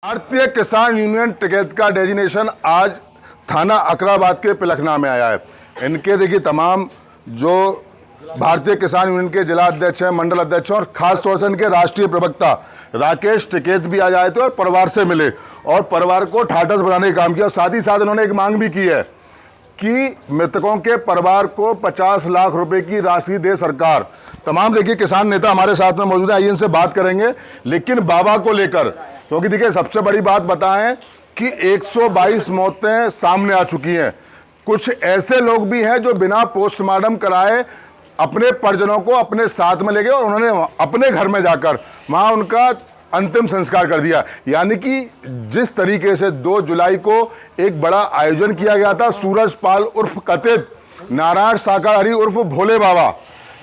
भारतीय किसान यूनियन टिकैत का डेजिग्नेशन आज थाना अकराबाद के पिलखना में आया है। इनके देखिए तमाम जो भारतीय किसान यूनियन के जिला अध्यक्ष हैं, मंडल अध्यक्ष और खास तौर से इनके राष्ट्रीय प्रवक्ता राकेश टिकैत भी आज आए थे और परिवार से मिले और परिवार को ठाठस बनाने का काम किया। साथ ही साथ इन्होंने एक मांग भी की है कि मृतकों के परिवार को 50 लाख रुपए की राशि दे सरकार। तमाम देखिए किसान नेता हमारे साथ में मौजूद हैं, आइए इनसे बात करेंगे। लेकिन बाबा को लेकर, क्योंकि देखिए सबसे बड़ी बात बताएं कि 122 मौतें सामने आ चुकी हैं। कुछ ऐसे लोग भी हैं जो बिना पोस्टमार्टम कराए अपने परिजनों को अपने साथ में ले गए और उन्होंने अपने घर में जाकर वहां उनका अंतिम संस्कार कर दिया। यानी कि जिस तरीके से 2 जुलाई को एक बड़ा आयोजन किया गया था, सूरज पाल उर्फ कथित नारायण शाकाहारी उर्फ भोले बाबा,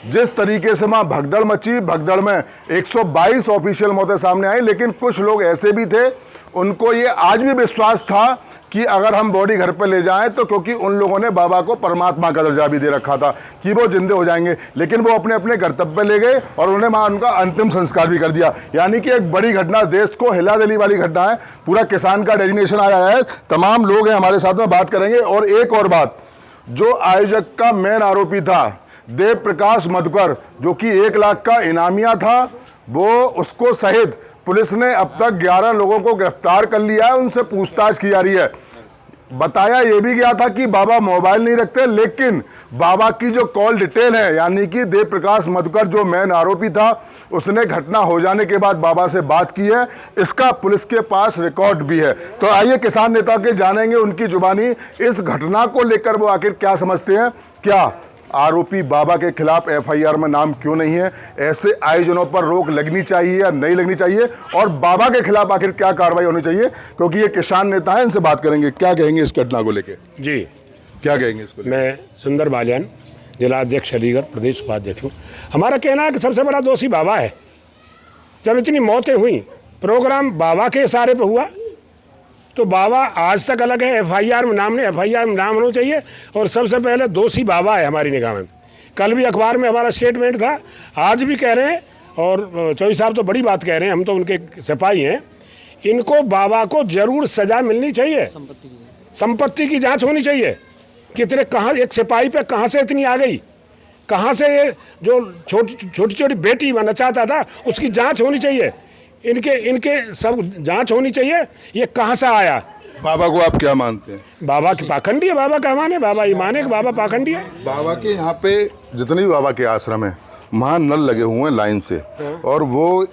जिस तरीके से वहां भगदड़ मची, भगदड़ में 122 ऑफिशियल मौतें सामने आई। लेकिन कुछ लोग ऐसे भी थे, उनको ये आज भी विश्वास था कि अगर हम बॉडी घर पर ले जाएं तो, क्योंकि उन लोगों ने बाबा को परमात्मा का दर्जा भी दे रखा था कि वो जिंदे हो जाएंगे। लेकिन वो अपने अपने कर्तव्य पे ले गए और उन्होंने वहां उनका अंतिम संस्कार भी कर दिया। यानी कि एक बड़ी घटना, देश को हिला देने वाली घटना है। पूरा किसान का डेजिग्नेशन आया है, तमाम लोग हैं हमारे साथ में, बात करेंगे। और एक और बात, जो आयोजक का मेन आरोपी था देव प्रकाश मधुकर, जो कि 1 लाख का इनामिया था, वो उसको सहित पुलिस ने अब तक 11 लोगों को गिरफ्तार कर लिया है। उनसे पूछताछ की जा रही है। बताया ये भी गया था कि बाबा मोबाइल नहीं रखते, लेकिन बाबा की जो कॉल डिटेल है, यानी कि देव प्रकाश मधुकर जो मेन आरोपी था, उसने घटना हो जाने के बाद बाबा से बात की है। इसका पुलिस के पास रिकॉर्ड भी है। तो आइए किसान नेता के जानेंगे उनकी जुबानी इस घटना को लेकर वो आखिर क्या समझते हैं। क्या आरोपी बाबा के खिलाफ एफआईआर में नाम क्यों नहीं है, ऐसे आयोजनों पर रोक लगनी चाहिए या नहीं लगनी चाहिए, और बाबा के खिलाफ आखिर क्या कार्रवाई होनी चाहिए, क्योंकि ये किसान नेता है, इनसे बात करेंगे। क्या कहेंगे इस घटना को लेकर? जी, क्या कहेंगे इसको? मैं सुंदर बालियान, जिला अध्यक्ष अलीगढ़, प्रदेश उपाध्यक्ष हूँ। हमारा कहना है कि सबसे बड़ा दोषी बाबा है। जब इतनी मौतें हुई, प्रोग्राम बाबा के इशारे पर हुआ, तो बाबा आज तक अलग है। एफआईआर में नाम नहीं, एफआईआर में नाम होना चाहिए। और सबसे पहले दोषी बाबा है हमारी निगाह में। कल भी अखबार में हमारा स्टेटमेंट था, आज भी कह रहे हैं, और चौधरी साहब तो बड़ी बात कह रहे हैं, हम तो उनके सिपाही हैं। इनको बाबा को जरूर सजा मिलनी चाहिए, संपत्ति की जांच होनी चाहिए। कितने कहाँ एक सिपाही पे कहाँ से इतनी आ गई, कहाँ से ये जो छोटी छोटी बेटी बनना चाहता था, उसकी जाँच होनी चाहिए। इनके सब जांच होनी चाहिए, ये कहाँ से आया। बाबा को आप क्या मानते हैं? बाबा की पाखंडी है, बाबा का माने, बाबा ये माने कि बाबा पाखंडी है। बाबा के यहाँ पे जितने भी बाबा के आश्रम है, वहाँ नल लगे हुए हैं लाइन से, और वो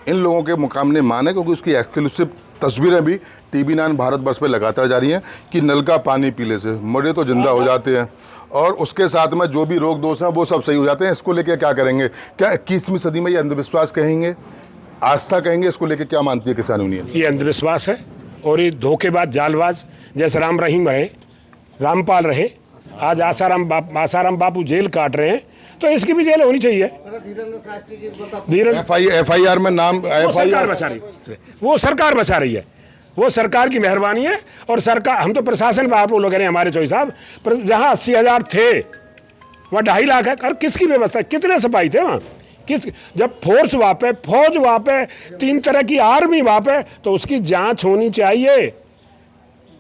इन लोगों के मुकाबले माने, क्योंकि उसकी एक्सक्लूसिव तस्वीरें भी TV9 भारतवर्ष पे लगातार जा रही हैं कि नल का पानी पीने से मरे तो जिंदा हो जाते हैं, और उसके साथ में जो भी रोग दोष हैं वो सब सही हो जाते हैं। इसको लेकर क्या करेंगे? क्या 21वीं सदी में ये अंधविश्वास कहेंगे, आस्था कहेंगे? इसको लेकर क्या मानती है किसान यूनियन? ये अंधविश्वास है और ये धोखेबाज, जालबाज। जैसे राम रहीम रहे, रामपाल रहे, आज आसाराम बापू जेल काट रहे हैं, तो इसकी भी जेल होनी चाहिए। एफआईआर में नाम, सरकार बचा रही है, वो सरकार बचा रही है, वो सरकार की मेहरबानी है। और सरकार, हम तो प्रशासन पर आप लोग कह रहे हैं हमारे चौधरी साहब, जहाँ 80,000 थे वह 2.5 लाख है। और किसकी व्यवस्था, कितने सिपाही थे वहाँ? जब फोर्स वहाँ पे, फौज वहाँ पे, 3 तरह की आर्मी वहाँ पे, तो उसकी जांच होनी चाहिए।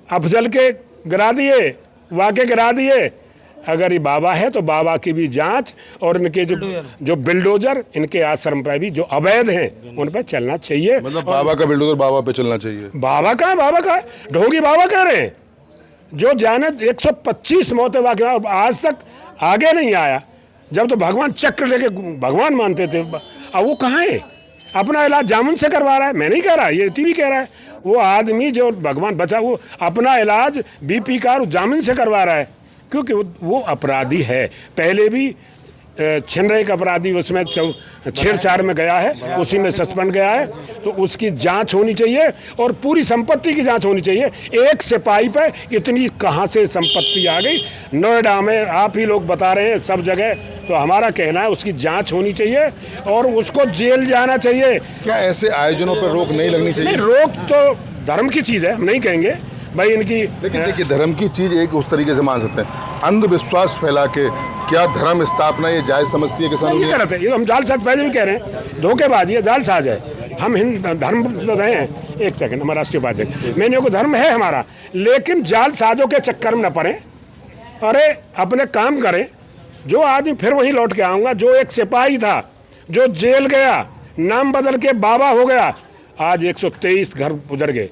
अफजल के गिरा दिए, वाके गिरा दिए। अगर ये बाबा है तो बाबा की भी जांच, और इनके जो बिल्डोजर इनके आश्रम पर भी जो अवैध हैं उन पर चलना चाहिए। मतलब बाबा का बिल्डोजर बाबा पे चलना चाहिए। बाबा का ढोंगी बाबा कह रहे हैं, जो जाने 125 मौतें वाकई आज तक आगे नहीं आया। जब तो भगवान चक्र लेके भगवान मानते थे, अब वो कहाँ है? अपना इलाज जामुन से करवा रहा है। मैं नहीं कह रहा, ये टीवी कह रहा है। वो आदमी जो भगवान बचा, वो अपना इलाज BP का जामुन से करवा रहा है, क्योंकि वो अपराधी है। पहले भी छिन रहे का अपराधी उसमें छेड़छाड़ में गया है, उसी में सस्पेंड गया है। तो उसकी जांच होनी चाहिए और पूरी संपत्ति की जांच होनी चाहिए। एक सिपाही पे इतनी कहाँ से संपत्ति आ गई? नोएडा में आप ही लोग बता रहे हैं, सब जगह। तो हमारा कहना है उसकी जांच होनी चाहिए और उसको जेल जाना चाहिए। क्या ऐसे आयोजनों पर रोक नहीं लगनी चाहिए? नहीं, रोक तो धर्म की चीज़ है, हम नहीं कहेंगे भाई इनकी। लेकिन देखिए, धर्म की चीज एक उस तरीके से मान सकते हैं, अंधविश्वास फैला के क्या धर्म स्थापना ये जायज समझती है किसान? ये गलत है, ये हम जालसाज पहले भी कह रहे हैं, धोखेबाजी है, जालसाज है। हम हिंद धर्म रहे हैं, एक सेकंड, हमारा राष्ट्रीयवाद है, मैंने को धर्म है हमारा, लेकिन जाल साजों के चक्कर में न पड़े। अरे अपने काम करें। जो आदमी फिर वहीं लौट के आऊँगा, जो एक सिपाही था जो जेल गया, नाम बदल के बाबा हो गया, आज 123 घर उजड़ गए,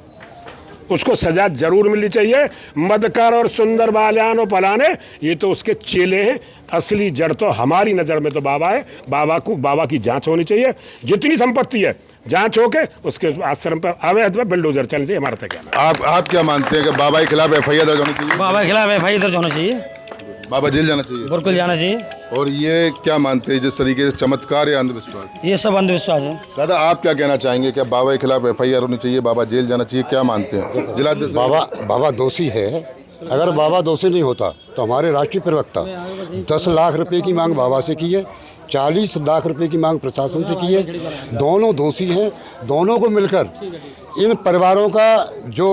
उसको सजा जरूर मिलनी चाहिए। मदकर और सुंदर बाल्यान और पलाने, ये तो उसके चेले हैं। असली जड़ तो हमारी नज़र में तो बाबा है। बाबा की जांच होनी चाहिए। जितनी संपत्ति है जांच होके उसके आश्रम पर अवैध बिल्डोजर चलनी चाहिए। हमारा तो क्या आप क्या मानते हैं कि बाबा के खिलाफ FIR दर्ज होनी चाहिए? बाबा के खिलाफ FIR दर्ज होना चाहिए, बाबा जेल जाना चाहिए, बिल्कुल जाना चाहिए। और ये क्या मानते हैं जिस तरीके से चमत्कार या अंधविश्वास? ये सब अंधविश्वास है। दादा आप क्या कहना चाहेंगे? क्या बाबा के खिलाफ FIR होनी चाहिए, बाबा जेल जाना चाहिए, क्या मानते हैं? जिलाध्यक्ष बाबा दोषी है। अगर बाबा दोषी नहीं होता तो हमारे राष्ट्रीय प्रवक्ता 10 लाख रुपए की मांग बाबा से की है, 40 लाख रुपए की मांग प्रशासन से की है। दोनों दोषी हैं। दोनों को मिलकर इन परिवारों का जो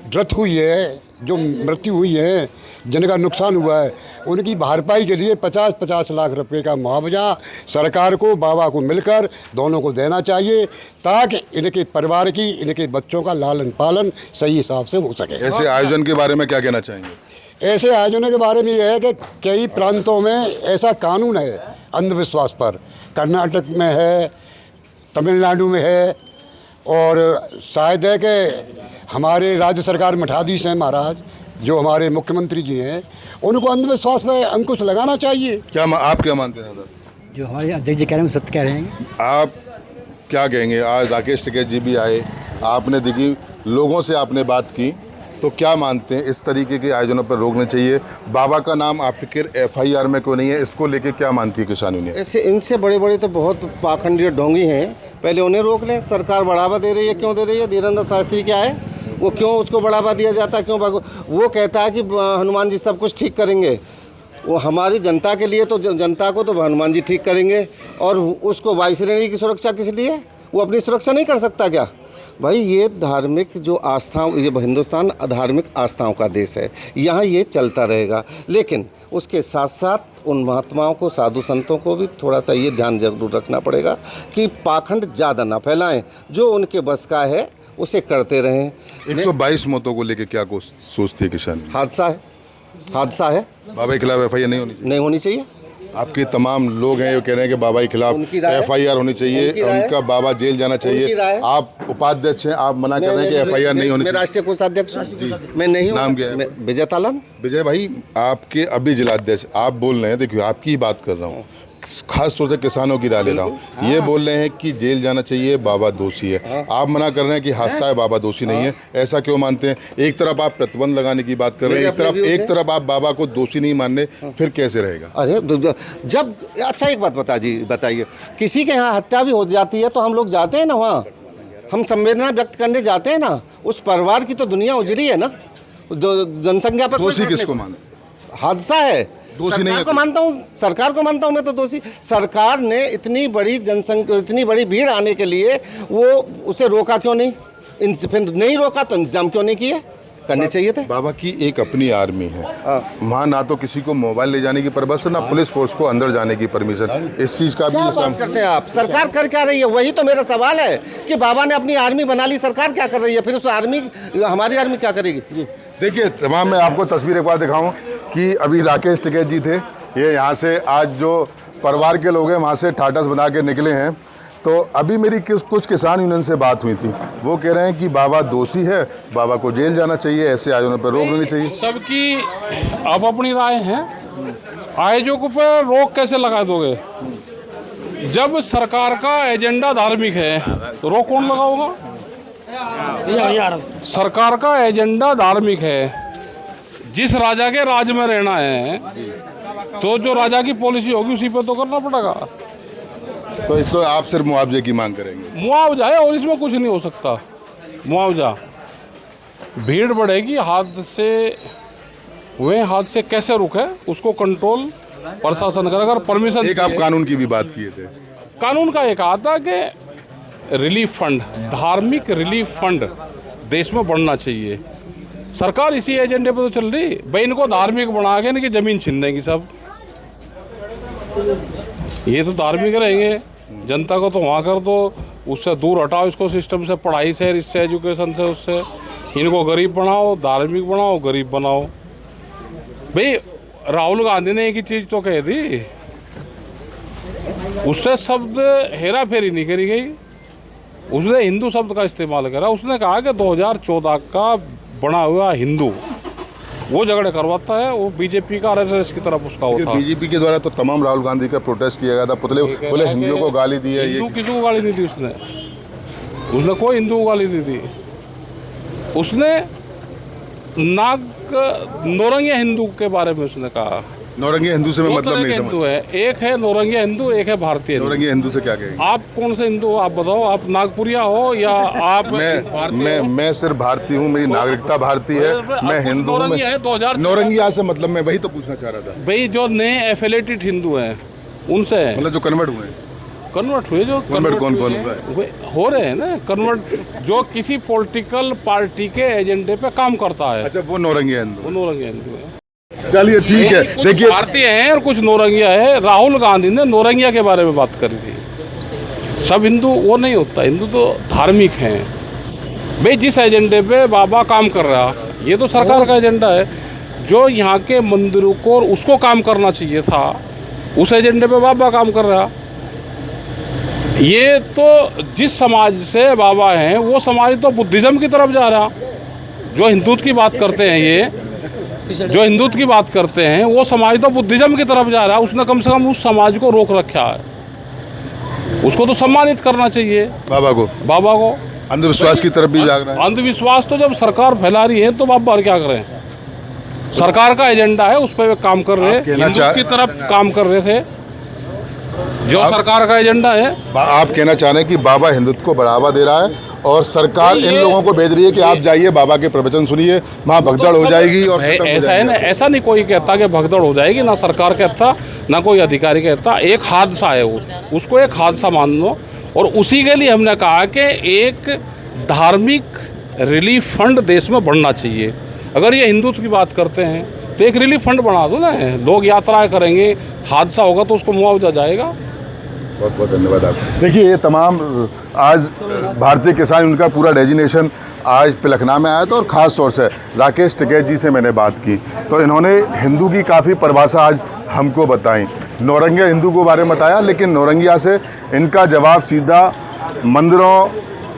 डेथ हुई है, जो मृत्यु हुई है, जिनका नुकसान हुआ है, उनकी भरपाई के लिए 50-50 लाख रुपए का मुआवजा सरकार को, बाबा को मिलकर दोनों को देना चाहिए, ताकि इनके परिवार की, इनके बच्चों का लालन पालन सही हिसाब से हो सके। ऐसे आयोजन के बारे में क्या कहना चाहेंगे? ऐसे आयोजनों के बारे में यह है कि कई प्रांतों में ऐसा कानून है अंधविश्वास पर। कर्नाटक में है, तमिलनाडु में है, और शायद है कि हमारे राज्य सरकार मठाधीश हैं महाराज, जो हमारे मुख्यमंत्री जी हैं, उनको अंधविश्वास पर अंकुश लगाना चाहिए। आप क्या मानते हैं दादा? जो हमारे अध्यक्ष जी कह रहे हैं सत्य कह रहे हैं। आप क्या कहेंगे? आज राकेश टिकैत जी भी आए, आपने देखी, लोगों से आपने बात की, तो क्या मानते हैं इस तरीके के आयोजनों पर रोकने चाहिए? बाबा का नाम आखिर FIR में क्यों नहीं है? इसको लेके क्या मानती है किसान यूनियन? ऐसे इनसे बड़े बड़े तो बहुत पाखंडी ढोंगी हैं, पहले उन्हें रोक लें। सरकार बढ़ावा दे रही है, क्यों दे रही है? धीरेन्द्र शास्त्री क्या है, वो क्यों उसको बढ़ावा दिया जाता है? क्यों वो कहता है कि हनुमान जी सब कुछ ठीक करेंगे। वो हमारी जनता के लिए तो जनता को तो हनुमान जी ठीक करेंगे, और उसको वायु श्रेणी की सुरक्षा किस लिए? वो अपनी सुरक्षा नहीं कर सकता क्या? भाई ये धार्मिक जो आस्थाओं, ये हिंदुस्तान धार्मिक आस्थाओं का देश है, यहाँ ये चलता रहेगा। लेकिन उसके साथ साथ उन महात्माओं को, साधु संतों को भी थोड़ा सा ये ध्यान जरूर रखना पड़ेगा कि पाखंड ज़्यादा ना फैलाएं, जो उनके बस का है उसे करते रहें। 122 मौतों को लेके क्या सोचती है किसान? हादसा है, हादसा है। बाबा के खिलाफ FIR नहीं होनी चाहिए? नहीं होनी चाहिए। आपके तमाम लोग हैं जो कह रहे हैं कि बाबा के खिलाफ FIR होनी चाहिए, उनका बाबा जेल जाना चाहिए। आप उपाध्यक्ष हैं, आप मना कर रहे हैं कि FIR नहीं होनी चाहिए। मैं राष्ट्रीय कोषाध्यक्ष हूं, मैं नहीं हूं। नाम क्या है? विजय तालन। विजय भाई, आपके अभी जिलाध्यक्ष आप बोल रहे हैं, देखिए आपकी ही बात कर रहा हूँ, खास तौर से किसानों की राय ले रहा हूँ। ये बोल रहे हैं कि जेल जाना चाहिए, बाबा दोषी है। आप मना कर रहे हैं कि हादसा है, बाबा दोषी नहीं है। ऐसा क्यों मानते हैं? एक तरफ आप प्रतिबंध लगाने की बात कर रहे हैं, एक तरफ आप बाबा को दोषी नहीं मानने, फिर कैसे रहेगा? अरे जब अच्छा एक बात बताइए, किसी के यहाँ हत्या भी हो जाती है तो हम लोग जाते हैं ना, वहाँ हम संवेदना व्यक्त करने जाते हैं ना। उस परिवार की तो दुनिया उजड़ी है ना, जनसंख्या पर। दोषी किसको माने? हादसा है, दोषी नहीं है। को मानता हूँ, सरकार को मानता हूँ मैं तो दोषी। सरकार ने इतनी बड़ी जनसंख्या, इतनी बड़ी भीड़ आने के लिए वो उसे रोका क्यों नहीं? फिर नहीं रोका तो इंतजाम क्यों नहीं किए? करने चाहिए थे। बाबा की एक अपनी आर्मी है, वहाँ ना तो किसी को मोबाइल ले जाने की परमिशन, ना पुलिस फोर्स को अंदर जाने की परमिशन। इस चीज़ का भी क्या बात करते हैं आप? सरकार कर क्या रही है? वही तो मेरा सवाल है कि बाबा ने अपनी आर्मी बना ली, सरकार क्या कर रही है? फिर उस आर्मी, हमारी आर्मी क्या करेगी? देखिए, तमाम मैं आपको तस्वीर एक बार दिखाऊं कि अभी राकेश टिकैत जी थे, ये यहाँ से आज जो परिवार के लोग हैं वहाँ से ठाटस बना के निकले हैं। तो अभी मेरी कुछ किसान यूनियन से बात हुई थी, वो कह रहे हैं कि बाबा दोषी है, बाबा को जेल जाना चाहिए, ऐसे आयोजनों पर रोक लेनी चाहिए। सबकी अब अपनी राय है, आयोजकों पर रोक कैसे लगा दोगे? जब सरकार का एजेंडा धार्मिक है तो रोक कौन लगाओगा? सरकार का एजेंडा धार्मिक है, जिस राजा के राज में रहना है तो जो राजा की पॉलिसी होगी उसी पे तो करना पड़ेगा। तो इसको आप सिर्फ मुआवजे की मांग करेंगे? मुआवजा है और इसमें कुछ नहीं हो सकता। मुआवजा, भीड़ बढ़ेगी, हादसे हुए, हादसे कैसे रुके उसको कंट्रोल प्रशासन करे। अगर परमिशन, एक आप कानून की भी बात किए थे, कानून का एक आता कि रिलीफ फंड, धार्मिक रिलीफ फंड देश में बढ़ना चाहिए। सरकार इसी एजेंडे पे तो चल रही भाई, इनको धार्मिक बना के इनकी जमीन छीन देंगी सब। ये तो धार्मिक रहेंगे, जनता को तो वहाँ कर दो, उससे दूर हटाओ इसको सिस्टम से, पढ़ाई से, इससे, एजुकेशन से, उससे। इनको गरीब बनाओ, धार्मिक बनाओ, गरीब बनाओ। भाई राहुल गांधी ने एक ही चीज़ तो कह दी, उससे शब्द हेरा फेरी नहीं करी गई। उसने हिंदू शब्द का इस्तेमाल करा। उसने कहा कि 2014 का बना हुआ हिंदू वो झगड़े करवाता है, वो बीजेपी का आरएसएस की तरफ उसका होता है। बीजेपी के द्वारा तो तमाम राहुल गांधी का प्रोटेस्ट किया गया था, पुतले बोले हिंदुओं को गाली दी है। हिंदू किसी को गाली नहीं दी उसने कोई हिंदू को गाली नहीं दी। उसने नौरंगिया हिंदू के बारे में उसने कहा। नौरंगिया हिंदू से मैं मतलब नहीं समझ। हिंदू है, एक है नौरंगिया हिंदू, एक है भारतीय हिंदू। नौरंगिया हिंदू से क्या कहेंगे? आप कौन से हिंदू हो आप बताओ? आप नागपुरिया हो या आप मैं सिर्फ भारतीय हूँ, मेरी नागरिकता भारतीय है, मैं हिंदू हूँ। नौरंगिया से मतलब मैं वही तो पूछना चाह रहा था भाई। जो नए एफिलेटेड हिंदू हैं उनसे, मतलब जो कन्वर्ट हुए, कन्वर्ट हुए, जो कन्वर्ट कौन हुआ है? हो रहे हैं ना कन्वर्ट, जो किसी पॉलिटिकल पार्टी के एजेंडे पे काम करता है। अच्छा, वो नौरंगिया हिंदू, वो नौरंगिया हिंदू है। चलिए ठीक है। कुछ देखिए, भारतीय हैं और कुछ नौरंगिया है। राहुल गांधी ने नौरंगिया के बारे में बात करी थी। सब हिंदू वो नहीं होता, हिंदू तो धार्मिक हैं। भाई जिस एजेंडे पे बाबा काम कर रहा, ये तो सरकार का एजेंडा है। जो यहाँ के मंदिरों को उसको काम करना चाहिए था, उस एजेंडे पे बाबा काम कर रहा। ये तो जिस समाज से बाबा हैं वो समाज तो बुद्धिज़्म की तरफ जा रहा। जो हिंदुत्व की बात करते हैं, ये जो हिंदुत्व की बात करते हैं वो समाज तो बुद्धिज़्म की तरफ जा रहा है। उसने कम से कम उस समाज को रोक रखा है। उसको तो सम्मानित करना चाहिए, बाबा को। अंधविश्वास की तरफ भी जाग रहा है। अंधविश्वास तो जब सरकार फैला रही है तो बाबा क्या करें? सरकार का एजेंडा है, उस पर वे काम कर रहे हैं, हिंदुत्व की तरफ काम कर रहे थे, जो सरकार का एजेंडा है। आप कहना चाह रहे हैं कि बाबा हिंदुत्व को बढ़ावा दे रहा है और सरकार इन लोगों को भेज रही है कि आप जाइए, बाबा के प्रवचन सुनिए, वहाँ भगदड़ हो जाएगी। और ऐसा है ना, ऐसा नहीं कोई कहता कि भगदड़ हो जाएगी, ना सरकार कहता, ना कोई अधिकारी कहता। एक हादसा है वो, उसको एक हादसा मान लो। और उसी के लिए हमने कहा कि एक धार्मिक रिलीफ फंड देश में बढ़ना चाहिए। अगर ये हिंदुत्व की बात करते हैं तो एक रिलीफ फंड बना दो ना। लोग यात्राएं करेंगे, हादसा होगा तो उसको मुआवजा जाएगा। बहुत बहुत धन्यवाद आपका। देखिए, ये तमाम आज भारतीय किसान यूनियन का पूरा डेजिग्नेशन आज पिलखना में आया था और ख़ास तौर से राकेश टिकैत जी से मैंने बात की तो इन्होंने हिंदू की काफ़ी परिभाषा आज हमको बताई। नौरंगिया हिंदू को बारे में बताया, लेकिन नौरंगिया से इनका जवाब सीधा मंदिरों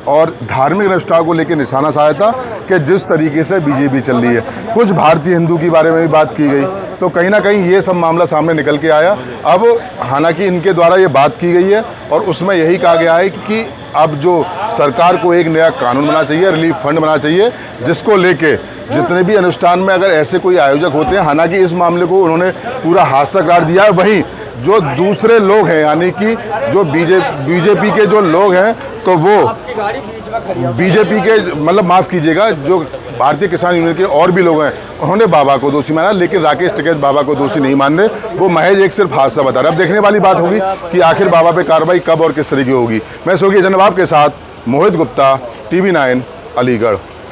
और धार्मिक अनुष्ठान को लेकर निशाना साधा था कि जिस तरीके से बीजेपी चल रही है। कुछ भारतीय हिंदू के बारे में भी बात की गई, तो कहीं ना कहीं ये सब मामला सामने निकल के आया। अब हालांकि इनके द्वारा ये बात की गई है और उसमें यही कहा गया है कि अब जो सरकार को एक नया कानून बनाना चाहिए, रिलीफ फंड बनाना चाहिए, जिसको लेके जितने भी अनुष्ठान में अगर ऐसे कोई आयोजक होते हैं, हालांकि इस मामले को उन्होंने पूरा हादसा करार दिया है। वहीं जो दूसरे लोग हैं, यानी कि जो बीजेपी के जो लोग हैं, तो वो बीजेपी के, मतलब माफ़ कीजिएगा, जो भारतीय किसान यूनियन के और भी लोग हैं, उन्होंने बाबा को दोषी माना, लेकिन राकेश टिकैत बाबा को दोषी नहीं मान रहे। वो महज एक सिर्फ हादसा बता रहे। अब देखने वाली बात होगी कि आखिर बाबा पे कार्रवाई कब और किस तरीके होगी। मैं सोगी जनवाब के साथ मोहित गुप्ता, TV9 अलीगढ़।